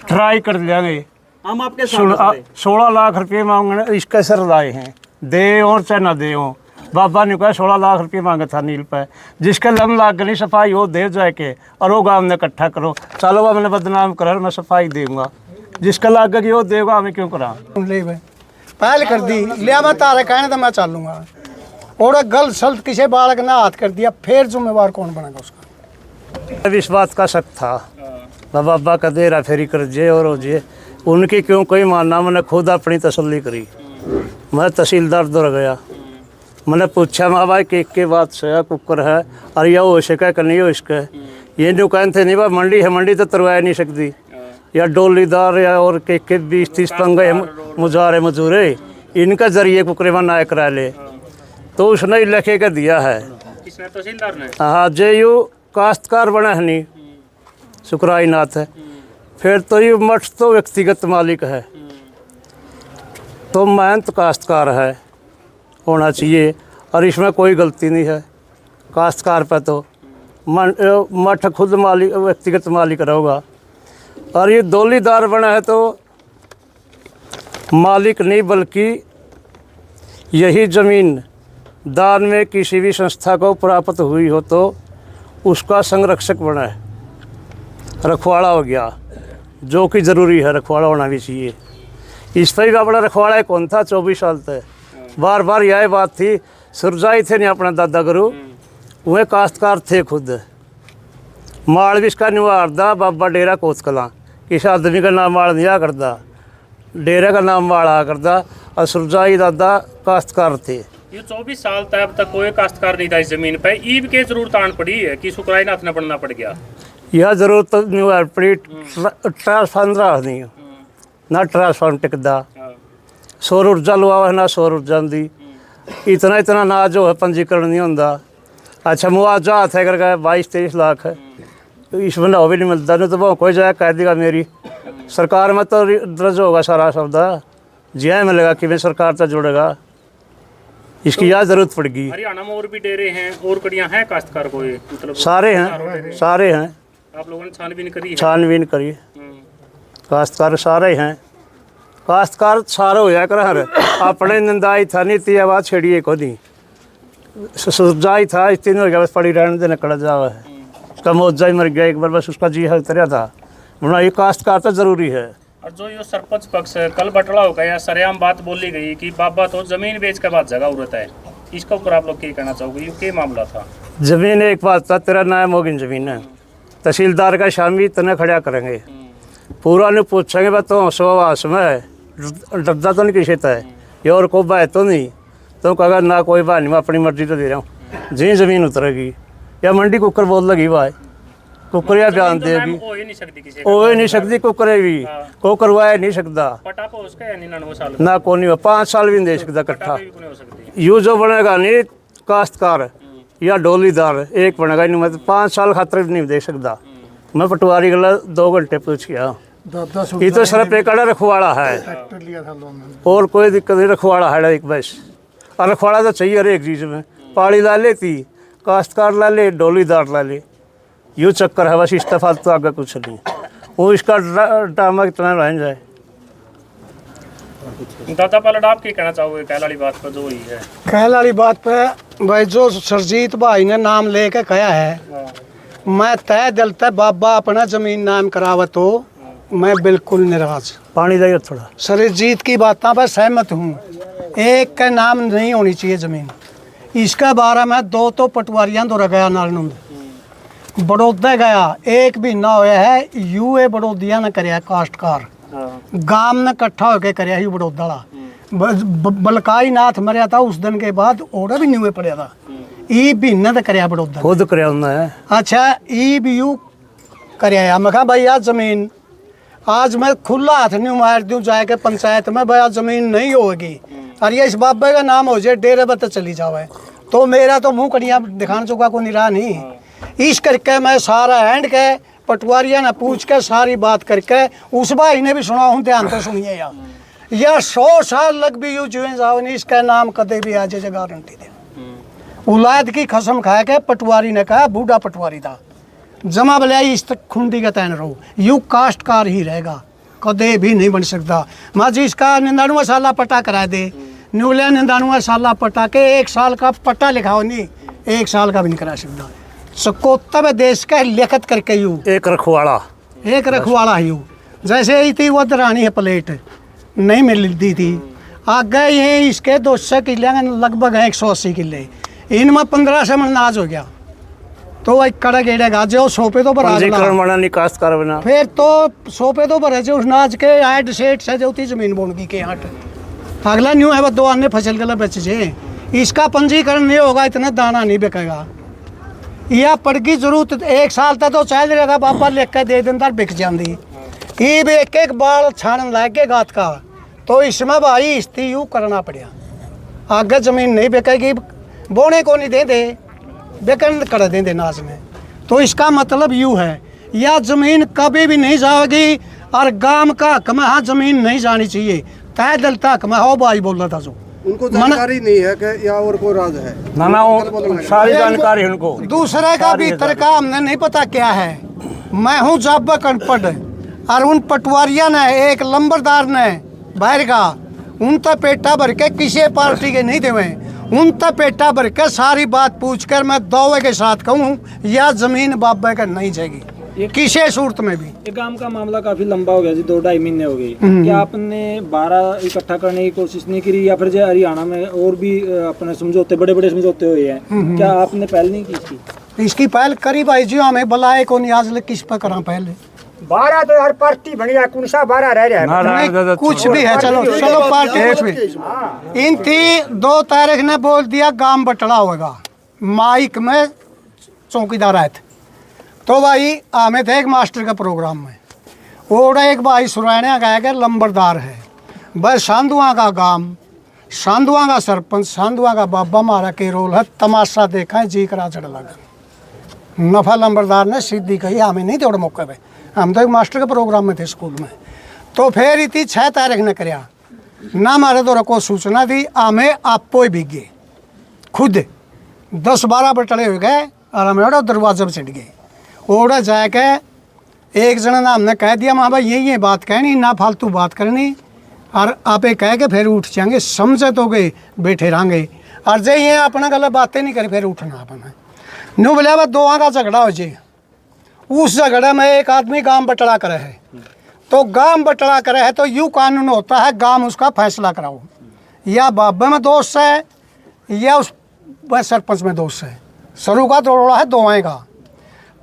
Try कर लेंगे। हम आपके साथ 16 लाख रुपये मांगने इसके सर लाए हैं, दे और चाहे ना दे हो। बाबा ने कहा 16 लाख रुपये मांगे था नील पे, जिसके लम लाग गई सफाई हो दे जाए के, और वो गाँव ने इकट्ठा करो, चलो वह मैंने बदनाम करा, मैं सफाई दूंगा, जिसका लाग गई वो देगा, हमें क्यों करा। ले भाई पहल कर दी, लिया मैं तारे कहने तो मैं चलूँगा, और गल सल्त किसी बालक ने हाथ कर दिया, फिर जिम्मेवार कौन बनेगा उसका। इस बात का शक था, बाबा का देरा फेरी कर जे और हो जे, उनकी क्यों कोई मानना। मैंने खुद अपनी तसल्ली करी, मैं तहसीलदार दौड़ गया, मैंने पूछा माँ भाई के बात से कुकर है और यह हो सका कि नहीं हो इसका, ये जो कहते थे नहीं भाई मंडी है, मंडी तो तरवा नहीं सकती, या डोलीदार या और के 20-30 पंगे मुजारे मजूरे, इनका जरिए कुकरे में ना करा ले, तो उसने लिखे का दिया है। किसने? तहसीलदार ने। हाँ, जे यू काश्तकार बना है नहीं, शुक्राई नाथ है, फिर तो ये मठ तो व्यक्तिगत मालिक है, तो मेहनत काश्तकार है होना चाहिए, और इसमें कोई गलती नहीं है काश्तकार पर, तो मठ खुद मालिक व्यक्तिगत मालिक रहेगा। और ये डोलीदार बना है तो मालिक नहीं, बल्कि यही ज़मीन दान में किसी भी संस्था को प्राप्त हुई हो तो उसका संरक्षक बना है, रखवाड़ा हो गया, जो कि ज़रूरी है, रखवाड़ा होना भी चाहिए। इस पर भी अपना रखवाड़ा कौन था 24 साल तक, बार बार यह बात थी, सुरजाई थे नहीं अपना दादा गुरु, वह काश्तकार थे खुद, माल भी इसका निवारदा, बाबा डेरा कोस कला, किस आदमी का नाम माल नहीं आ करता, डेरे का नाम माल आ करता, और सुरजाई दादा काश्तकार थे। ये 24 साल तक अब तक कोई काश्तकार नहीं था इस जमीन पे, ईब के जरूरत आन पड़ी है कि सुकराई नाथ ने बनना पड़ गया। यह जरूरत नहीं पड़ी, ट्रांसफार्मर नहीं ना, ट्रांसफार्मर टिकदा, सौर ऊर्जा लुआ है ना सौर ऊर्जा दी, इतना ना जो है पंजीकरण नहीं होता। अच्छा मुआवजा हाथ है करके 22-23 लाख है, तो इसमें ना भी नहीं मिलता, नहीं तो वो कोई जाए कह देगा मेरी सरकार में तो दर्ज होगा सारा शब्द, जी मिलेगा कि मैं सरकार से जुड़ेगा, इसकी यह जरूरत पड़ेगी। हरियाणा में और भी डेरे हैं और कड़ियाँ हैं काश्तकार को, मतलब सारे हैं, आप लोगों ने छानबीन करी है? छानबीन करी, काश्तकार सारे हैं, काश्तकार सारे हो जाकर हर अपने निंदाई था नहीं ती आवाज़ छेड़िए को दी सुजाई था, इस तीन हो गया बस पड़ी रहने देने कड़ा जावा है, उसका मौजा ही मर गया एक बार, बस उसका जी हल तरह था, वरना ये काश्तकार तो ज़रूरी है। और जो ये सरपंच पक्ष कल बटला हो गया, सरेआम बात बोली गई कि बाबा तो जमीन बेच के बाद जगह उड़ता है, इसके ऊपर आप लोग क्या कहना चाहोगे, ये क्या मामला था? ज़मीन एक बात था, तेरा नाम होगी ज़मीन है, तहसीलदार का शामी तने खड़ा करेंगे, पूरा ने पूछेंगे बस तो सुवास में डरदा तो नहीं किसी है, ये और को बात तो नहीं, तो कहा ना कोई बात नहीं, मैं अपनी मर्जी तो दे रहा हूँ, जी ज़मीन उतरेगी, या मंडी कुकर बोल लगी भाई, कुकर या बयान देगी, हो ही नहीं सकती कुकर भी, को करवाया नहीं सकता ना, को नहीं 5 साल भी नहीं दे सकता इकट्ठा, यू जो बनेगा नहीं काश्तकार या डोलीदार एक बनेगा नहीं, मैं 5 साल खातर भी नहीं दे सकता। मैं पटवारी गला 2 घंटे पूछ गया, ये तो सिर्फ एक रखवाड़ा है, और कोई दिक्कत नहीं, रखवाड़ा है एक बस, और रखवाड़ा तो चाहिए हर एक चीज़ में, पाड़ी ला लेती, काश्तकार ला ले, डोलीदार ला ले, यूँ चक्कर है बस, इस्तीफा तो आगे कुछ नहीं, वो इसका ड्रामा कितना रह जाए। दादा पलट आप क्या कहना चाहोगे कहल वाली बात पर जो हुई है? कहल वाली बात पे भाई जो सरजीत भाई ने नाम लेके कहा है, मैं तय दिल तय बाबा अपना जमीन नाम करावत हो, मैं बिल्कुल निराश, पानी दे थोड़ा, सरजीत की बातों पर सहमत हूँ, एक का नाम नहीं होनी चाहिए ज़मीन, इसका बारे में 2 तो पटवारियां दौरा गया नालनुंद, बड़ौदा गया, एक भी ना होया है, यूए बड़ौदिया ने कराया काश्तकार, गांव ने इकट्ठा होकर कराया यू बड़ौदा, बलकाई नाथ मरिया था उस दिन के बाद और भी न्यूए पड़िया था, ई भी न तो कराया बड़ौदा खुद कराया है। अच्छा ई भी यू कराया, मैं कहा भाई यार ज़मीन आज मैं खुला हाथ नहीं मार दूँ जाके पंचायत में, भाई ज़मीन नहीं होगी, और ये इस बाबे का नाम हो जाए डेरे पर तो चली जावे, तो मेरा तो मुँह कड़ियाँ दिखाने चुका को निरा नहीं, इस करके मैं सारा हैंड के पटवारिया ने पूछ के सारी बात करके, उस भाई ने भी सुना हूँ, ध्यान से सुनिए यार, या 100 साल लग भी यूँ जुए जाओ नहीं, इसका नाम कदे भी आज गारंटी दे, औलाद की कसम खा के पटवारी ने कहा, बूढ़ा पटवारी था, जमा भले इस तक खुंडी का तैन रहो, यू काश्तकार ही रहेगा, कदे भी नहीं बन सकता। मैं जिसका 99 साल पट्टा करा दे, न्यूलिया 99 साल पट्टा के 1 साल का पट्टा लिखाओ नहीं, 1 साल का भी नहीं करा सकता। सबको तब देश का लिखत करके यू एक रखवाला यू जैसे ही थी वो दरानी है प्लेट नहीं मिलती थी। आगे ये इसके 200 किले लगभग है 180 किले, इनमें 15 से मन नाज हो गया। तो वही कड़ा गेड़ेगा जो सोपे तो भरा निकास कर बना, फिर तो सोपे तो भरे जो उस नाज के ऐड सेट से जो थी जमीन बोनगी के हट अगला न्यू है वो 2 अन्य फसल गला बेच जे। इसका पंजीकरण नहीं होगा इतना दाना नहीं बिकेगा। यह पड़ की जरूरत 1 साल तक तो चल रहेगा, बाबा लिख के दे दिन बिक जाती। ये भी एक बाल छान लग के गात का, तो इसमें भाई इस्ती यूँ करना पड़ा। आगे जमीन नहीं बिकेगी, बोने को नहीं दे बेकन कर देंगे नाज में। तो इसका मतलब यूँ है यह जमीन कभी भी नहीं जाएगी और गांव का हक में हाँ जमीन नहीं जानी चाहिए। तय दिल तक मैं हो भाई बोल रहा था जो उनको जानकारी नहीं है कि या और कोई राज है ना वो सारी जानकारी उनको। दूसरे का भीतर का हमने नहीं पता क्या है। मैं हूँ जब अनपढ़ और उन पटवारिया ने एक लंबरदार ने बाहर का उन तक पेटा भर के किसी पार्टी के नहीं देवे, उन तक पेटा भर के सारी बात पूछ कर मैं दावे के साथ कहूँ यह जमीन बाबा का नहीं जाएगी किसी सूरत में भी। ये काम का मामला काफी लंबा हो गया जी, 2-2.5 महीने हो गए। क्या आपने 12 इकट्ठा करने की कोशिश नहीं करी या फिर जो हरियाणा में और भी अपने समझौते बड़े समझौते हुए हैं, क्या आपने पहल नहीं की इसकी पहल करी भाई जी, हमें बुलाए को नहीं आज किस पर करा पहले 12 तो हर पार्टी बनी है, कौन सा 12 रह रहा है नहीं, कुछ भी है चलो पार्टी कुछ भी। इन थी 2 तारीख ने बोल दिया गांव बटला होगा, माइक में चौकीदार आए थे। तो भाई हमें थे एक मास्टर का प्रोग्राम में और एक भाई सुराने गया कि लंबरदार है बस सांधुआ का गांव, सांधुआ का सरपंच, सांधुआ का बाबा मारा के रोल है, तमाशा देखा है जी करा चढ़ लगा। नफा लंबरदार ने सीधी कही हमें नहीं थोड़े मौके पे, हम तो एक मास्टर के प्रोग्राम में थे स्कूल में। तो फिर इतनी 6 तारीख ने कराया ना हमारे द्वारा को सूचना दी, हमें आपो ही बिक गए खुद 10-12 बटले हो गए और हमें ओड़ा दरवाजे पर चढ़ गए। ओड़ा जाके एक जना ने हमने कह दिया माँ भाई यही बात कहनी ना फालतू बात करनी और आप कह के फिर उठ जाएंगे, समझे तो गए बैठे रहेंगे और जे ये अपना गलत बातें नहीं करी फिर उठना अपना न्यू बोलिया बा 2 का झगड़ा हो जाए। उस झगड़े में एक आदमी गांव बटला करे है, तो गांव बटला करे है तो यूँ कानून होता है गांव उसका फैसला कराओ, या बाबे में दोष है या उस सरपंच में दोष है। सरू का तोड़ा है 2 का,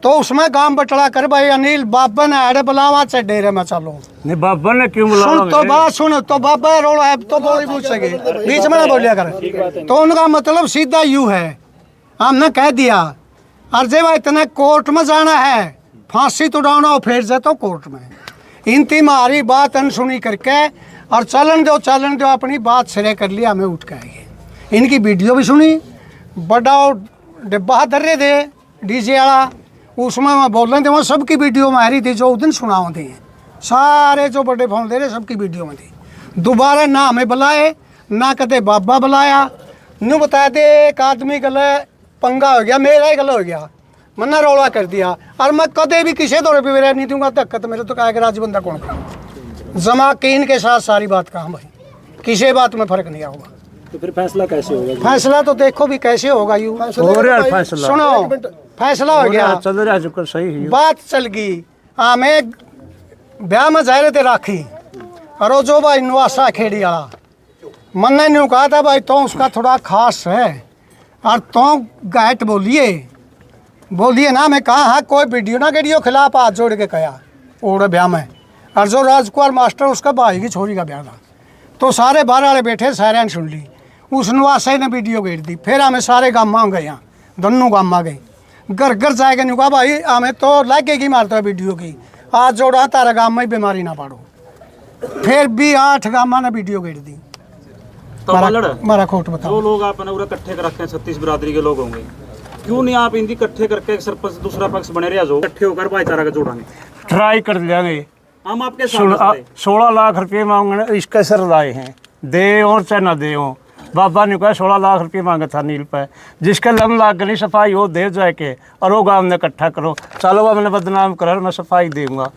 तो उसमें गांव बटला कर भाई अनिल बाबा ने आड़े बुलावा चाहे डेरे में चलो नहीं बाबा ने क्यों बुलाया? सुन तो बात सुन तो बाबा रोड़ा है तो बोली पूछ सके बीच में ना बोलिया कर। तो उनका मतलब सीधा यूँ है हमने कह दिया और जब इतने कोर्ट में जाना है फांसी तुड़ाना हो फिर जाए तो कोर्ट में इनती मारी बात अनसुनी करके और चलन दो अपनी बात सिरे कर लिया, हमें उठ के आएंगे। इनकी वीडियो भी सुनी, बड़ा डिब्बा दर्रे दे डीजे वाला उसमें मैं बोल रहे थे वो सबकी वीडियो में आ रही थी जो उस दिन सुनाओ थे सारे जो बड़े फोन दे रहे सबकी वीडियो में थी। दोबारा ना हमें बुलाए ना कदे बाबा बुलाया, न्यू बता दे एक आदमी गले पंगा हो गया, मेरा ही गला हो गया, मन्ना रौला कर दिया और मैं कदे भी किसी दौरे पे मेरा नहीं दूंगा दिक्कत मेरे तो कहा राज बंदा कौन करा जमा कीन के साथ सारी बात कहा भाई किसी बात में फर्क नहीं होगा। तो फिर फैसला कैसे होगा? फैसला तो देखो भी कैसे होगा यूँ फैसला सुनो फैसला हो गया चल रहा है सही है। बात चल गई हमें ब्याह में जा रहे थे राखी और जो भाई नवासा खेड़ी वाला मैंने न्यू कहा था भाई तो उसका थोड़ा खास है और तो गाइट बोलिए ना मैं कहा हाँ कोई वीडियो ना वीडियो खिलाफ हाथ जोड़ के कहा ओढ़े ब्याह में और जो राजकुमार मास्टर उसका भाई की छोरी का ब्याह था तो सारे बाहर वाले बैठे सारे ने सुन ली, उस नवासा ने वीडियो घेर दी। फिर हमें सारे गाँव में गए यहाँ दोनों गाँव में गए घर घर जाएगा नहीं कहा भाई हमें तो लागे की मारता है वीडियो की आज जोड़ा तारा गाँव में बीमारी ना पाड़ो। फिर भी 8 गाँव ने वीडियो घेर दी। मारा खोट बताओ जो लोग आपने पूरा इकट्ठे कर रखे हैं 36 बिरादरी के लोग होंगे, क्यों नहीं आप इनकी इकट्ठे करके एक सरपंच दूसरा पक्ष बने रहे जो इकट्ठे होकर भाईचारा का जोड़ांगे? ट्राई कर लेंगे। हम आपके साथ 16 लाख रुपये मांगने इसके सर लाए हैं, दे और चाहे ना दे हो। बाबा ने कहा 16 लाख रुपये मांगा था नील पे, जिसके लम लाख गली सफाई हो दे जाए के और वो गाँव ने इकट्ठा करो, चलो अब मैंने बदनाम कर मैं सफाई दूंगा।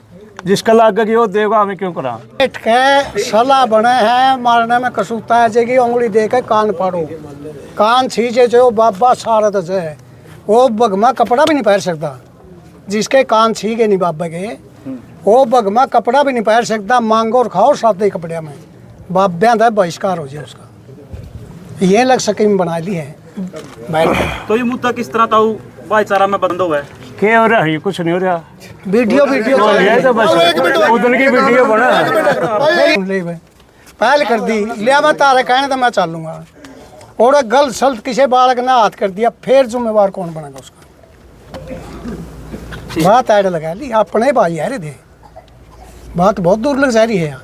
जिसका लाग गई वो देगा, हमें क्यों करा। बैठ के सलाह बने हैं मारने में कसूता है जेगी उंगली दे के कान पाड़ो, कान छींचे जो बाबा सारा तो है वो बगमा कपड़ा भी नहीं पहन सकता, जिसके कान छीके नहीं बाबा के वो बगमा कपड़ा भी नहीं पहन सकता, मांगो और खाओ सादे कपड़े में, बाब्या का बहिष्कार हो जाए उसका। ये लग स्कीम बना ली है। तो ये मुद्दा किस तरह था भाईचारा में बंद हुआ है? क्या हो रहा है, कुछ नहीं हो रहा। वीडियो ये तो बस उधर की वीडियो बना पहल कर दी लिया, मैं तारे कहने तो मैं चलूंगा, और गलत सलत किसी बालक ने हाथ कर दिया, फिर जिम्मेवार कौन बनेगा उसका। बात ऐड लगा ली, अपने भाई है रे थे, बात बहुत दूर लग जा रही है,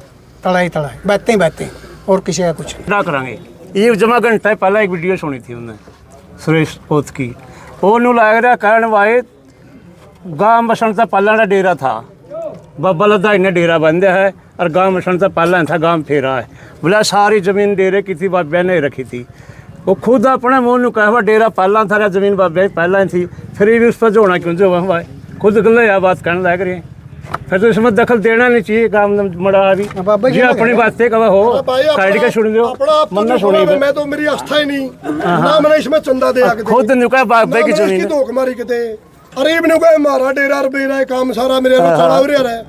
तड़ाई बैठते बैठते और किसी का कुछ ना करांगे। ये जमा घंटा पहले एक वीडियो सुनी थी उन्हें सुरेश पोत की, ਉਹਨੂੰ ਲੱਗ ਰਿਹਾ ਕਹਿਣ ਵਾਏ ਗਾਂ ਮਸਣ ਤੋਂ ਪਹਿਲਾਂ ਦਾ ਡੇਰਾ था, बाबा लदाई ने डेरा बंद है और गांव मसन से पहला था, गांव फेरा है बोला सारी जमीन डेरे की थी, बाबे ने रखी थी। वो खुद अपने मुँह में कहा डेरा पहला था, जमीन बाबे पहला ही थी, फिर भी उस पर जोड़ना क्यों जो वहाँ खुद गल यह बात कहने लग रही है, फिर तो इसमें दखल देना नहीं चाहिए काम मड़ा भी जी अपनी बातें कहा हो साइड के सुन लो मन्ना सुनी मैं तो मेरी आस्था ही नहीं ना, मैंने इसमें चंदा दे खुद नुका बाबे की जमीन धोख मारी किते, अरे इबन को मारा डेरा बेरा काम सारा मेरे चला हो रहा है।